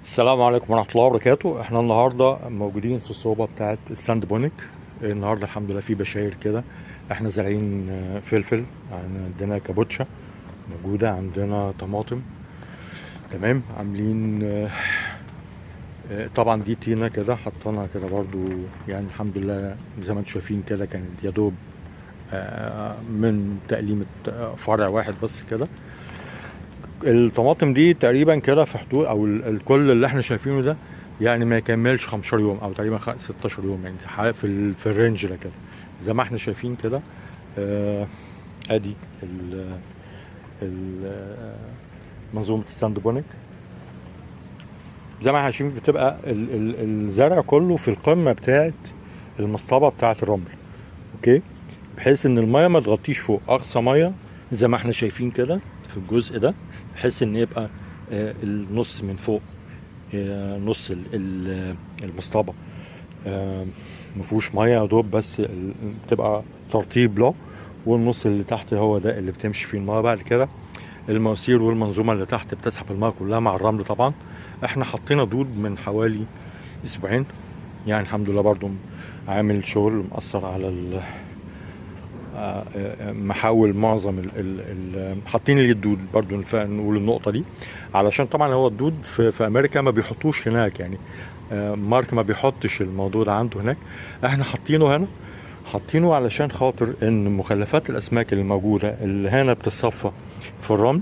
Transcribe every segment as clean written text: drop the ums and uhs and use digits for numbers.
السلام عليكم ورحمة الله وبركاته. احنا النهاردة موجودين في الصوبة بتاعت الساند بونيك. النهاردة الحمد لله في بشاير كده. احنا زارعين فلفل، عندنا كابوتشا موجودة، عندنا طماطم. تمام، عاملين طبعا دي تينة كده حطينا كده برضو، يعني الحمد لله زي ما انتم شايفين كده كانت يا دوب من تقليمة فرع واحد بس كده. الطماطم دي تقريبا كده في حدود او الكل اللي احنا شايفينه ده يعني ما يكملش 15 يوم او تقريبا 16 يوم، يعني في الرينج ده كده زي ما احنا شايفين كده. ادي منظومه الساند بونيك زي ما احنا شايفين، بتبقى الزرع كله في القمه بتاعت المصطبه بتاعت الرمل. اوكي، بحيث ان الميه ما تغطيش فوق اقصى ميه زي ما احنا شايفين كده في الجزء ده، بحيث ان يبقى النص من فوق، نص المصطبه مفيهوش ميه يا دوب، بس بتبقى ترطيب له، والنص اللي تحت هو ده اللي بتمشي فيه الميه. بعد كده المواسير والمنظومه اللي تحت بتسحب الميه كلها مع الرمل. طبعا احنا حطينا دود من حوالي اسبوعين، يعني الحمد لله برضو عامل شغل مأثر على محاول معظم حاطين لي الدود برضو. نقول النقطه دي علشان طبعا هو الدود في امريكا ما بيحطوش هناك، يعني مارك ما بيحطش الموضوع ده عنده هناك. احنا حاطينه هنا، حاطينه علشان خاطر ان مخلفات الاسماك اللي موجوده اللي هنا بتتصفى في الرمل،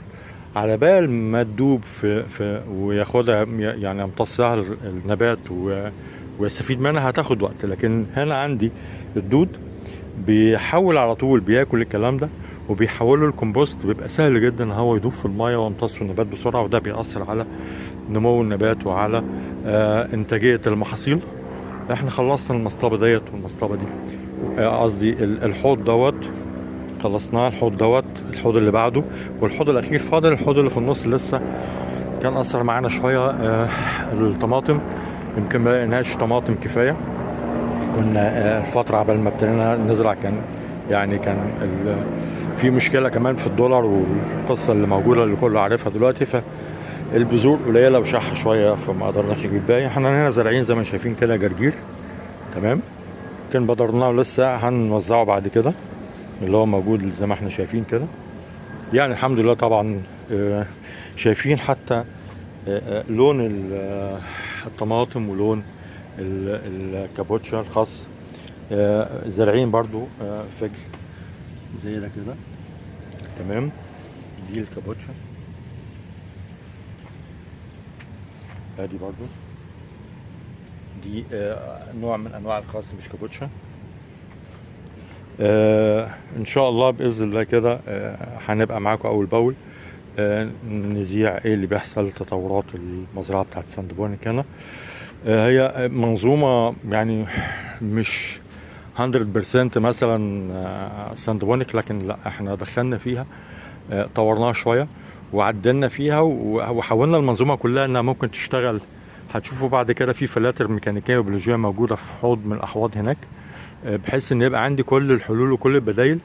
على بال ما تدوب في وياخدها يعني يمتصها النبات ويستفيد منها هتاخد وقت. لكن هنا عندي الدود بيحول على طول، بياكل الكلام ده وبيحوله الكمبوست، بيبقى سهل جدا ان هو يدوب في الميه ويمتص النبات بسرعه، وده بيأثر على نمو النبات وعلى انتاجيه المحاصيل. احنا خلصنا المصطبه ديت والمصطبه دي، قصدي الحوض دوت خلصناه، الحوض دوت الحوض اللي بعده والحوض الاخير فاضل. الحوض اللي في النص لسه كان اثر معانا شويه. الطماطم يمكن ما لقيناش طماطم كفايه، كنا الفترة عبال ما ابتدينا نزرع كان في مشكلة كمان في الدولار والقصة اللي موجودة اللي كله عارفها دلوقتي، فالبذور قليلة وشحة شوية فما قدرناش نجيب باقي. احنا هنا زارعين زي ما شايفين كده جرجير. تمام، كان بدرناه ولسه هنوزعه بعد كده، اللي هو موجود زي ما احنا شايفين كده. يعني الحمد لله طبعا شايفين حتى لون الطماطم ولون الكابوتشا الخاص. زارعين برضو فجل زي ده كده. تمام، دي الكابوتشا، ادي برضو دي نوع من انواع الخاص مش كابوتشا. ان شاء الله باذن الله كده هنبقى معاكم اول باول نذيع ايه اللي بيحصل، تطورات المزرعه بتاعت الساند بونيك هنا. هي منظومه يعني مش 100% مثلا ساند بونيك، لكن لا احنا دخلنا فيها طورناها شويه وعدلنا فيها وحولنا المنظومه كلها انها ممكن تشتغل. هتشوفوا بعد كده في فلاتر ميكانيكيه وبيولوجيه موجوده في حوض من الاحواض هناك، بحيث ان يبقى عندي كل الحلول وكل البدايل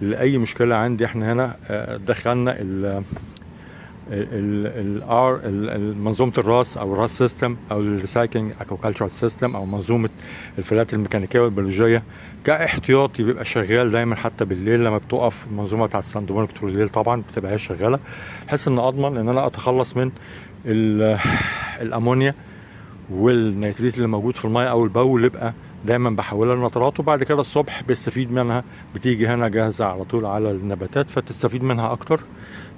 لاي مشكله عندي. احنا هنا دخلنا منظومه الراس او الراس سيستم او الريسايكلينج اكوكالتشر سيستم او منظومه الفلاتر الميكانيكيه والبيولوجيه كاحتياطي، بيبقى شغال دايما حتى بالليل لما بتقف المنظومه بتاعت الساند بونيك طول الليل. طبعا بتبقى هي شغاله بحيث ان اضمن ان انا اتخلص من الامونيا والنيتريت اللي موجود في الميه اول باول، يبقى دايما بحولها لنترات، وبعد كده الصبح بيستفيد منها، بتيجي هنا جاهزه على طول على النباتات فتستفيد منها اكتر.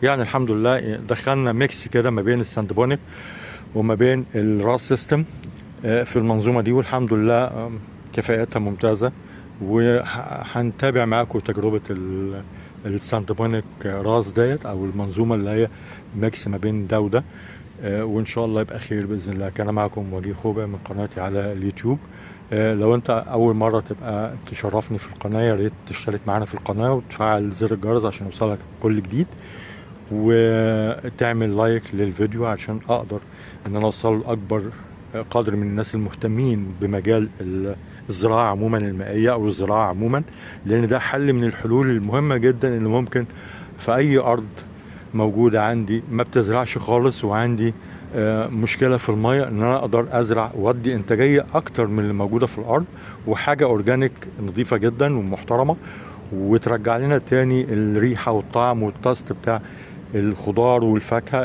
يعني الحمد لله دخلنا ميكس كده ما بين الساند بونيك وما بين الراس سيستم في المنظومه دي، والحمد لله كفاءتها ممتازه. وهنتابع معاكم تجربه الساند بونيك راس ديت او المنظومه اللي هي ميكس ما بين ده وده، وان شاء الله يبقى خير باذن الله. كان معكم وجيه خوبه من قناتي على اليوتيوب. لو انت اول مره تبقى تشرفني في القناه، يا ريت تشترك معانا في القناه وتفعل زر الجرس عشان يوصلك كل جديد، وتعمل لايك للفيديو عشان اقدر ان انا اوصل لاكبر قدر من الناس المهتمين بمجال الزراعه عموما المائيه او الزراعه عموما، لان ده حل من الحلول المهمه جدا اللي ممكن في اي ارض موجوده عندي ما بتزرعش خالص، وعندي مشكله في الميه ان انا اقدر ازرع وادي انتاجيه اكتر من اللي موجوده في الارض، وحاجه اورجانيك نظيفه جدا ومحترمه، وترجع لنا تاني الريحه والطعم والتاست بتاع الخضار والفاكهه